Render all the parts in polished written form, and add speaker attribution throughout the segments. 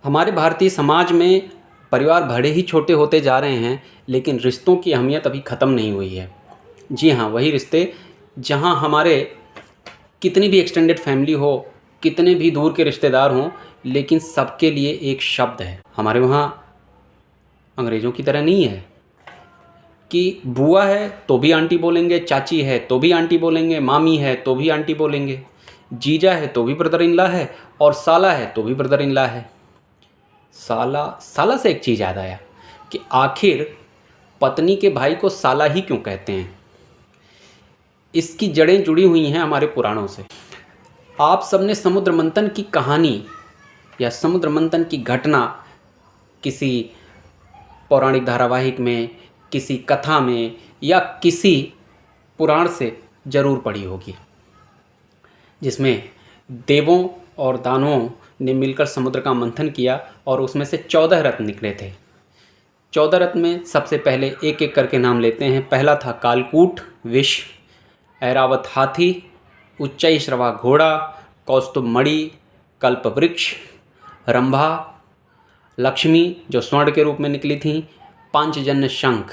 Speaker 1: हमारे भारतीय समाज में परिवार भले ही छोटे होते जा रहे हैं, लेकिन रिश्तों की अहमियत अभी ख़त्म नहीं हुई है। जी हाँ, वही रिश्ते जहाँ हमारे कितनी भी एक्सटेंडेड फैमिली हो, कितने भी दूर के रिश्तेदार हों, लेकिन सबके लिए एक शब्द है। हमारे वहाँ अंग्रेज़ों की तरह नहीं है कि बुआ है तो भी आंटी बोलेंगे, चाची है तो भी आंटी बोलेंगे, मामी है तो भी आंटी बोलेंगे, जीजा है तो भी ब्रदर इन लॉ है, और साला है तो भी ब्रदर इन लॉ है। साला से एक चीज़ याद आया कि आखिर पत्नी के भाई को साला ही क्यों कहते हैं। इसकी जड़ें जुड़ी हुई हैं हमारे पुराणों से। आप सबने समुद्र मंथन की कहानी या समुद्र मंथन की घटना किसी पौराणिक धारावाहिक में, किसी कथा में या किसी पुराण से ज़रूर पढ़ी होगी, जिसमें देवों और दानवों ने मिलकर समुद्र का मंथन किया और उसमें से 14 रत्न निकले थे। 14 रत्न में सबसे पहले एक एक करके नाम लेते हैं। पहला था कालकूट विष, ऐरावत हाथी, उच्चैश्रवा घोड़ा, कौस्तुभ मणि, कल्पवृक्ष, रंभा, लक्ष्मी जो स्वर्ण के रूप में निकली थी, पांचजन्य शंख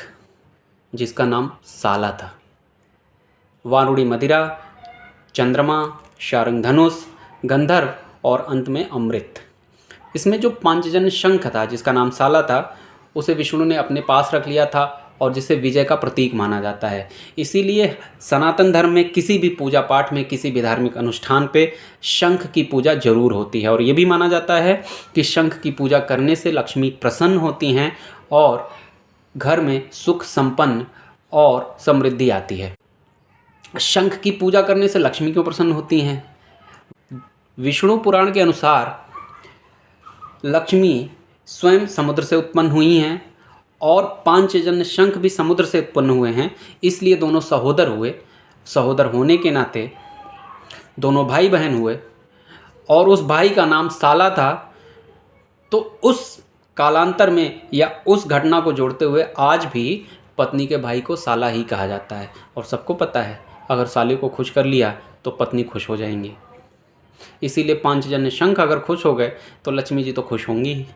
Speaker 1: जिसका नाम साला था, वारुणी मदिरा, चंद्रमा, शारंग धनुष, गंधर्व और अंत में अमृत। इसमें जो पांचजन्य शंख था जिसका नाम साला था, उसे विष्णु ने अपने पास रख लिया था और जिसे विजय का प्रतीक माना जाता है। इसीलिए सनातन धर्म में किसी भी पूजा पाठ में, किसी भी धार्मिक अनुष्ठान पे शंख की पूजा जरूर होती है। और ये भी माना जाता है कि शंख की पूजा करने से लक्ष्मी प्रसन्न होती हैं और घर में सुख संपन्न और समृद्धि आती है। शंख की पूजा करने से लक्ष्मी क्यों प्रसन्न होती हैं? विष्णु पुराण के अनुसार लक्ष्मी स्वयं समुद्र से उत्पन्न हुई हैं और पांचजन्य शंख भी समुद्र से उत्पन्न हुए हैं, इसलिए दोनों सहोदर हुए। सहोदर होने के नाते दोनों भाई बहन हुए और उस भाई का नाम साला था। तो उस कालांतर में या उस घटना को जोड़ते हुए आज भी पत्नी के भाई को साला ही कहा जाता है। और सबको पता है, अगर साले को खुश कर लिया तो पत्नी खुश हो जाएंगी। इसीलिए पांचजन्य शंख अगर खुश हो गए तो लक्ष्मी जी तो खुश होंगी ही।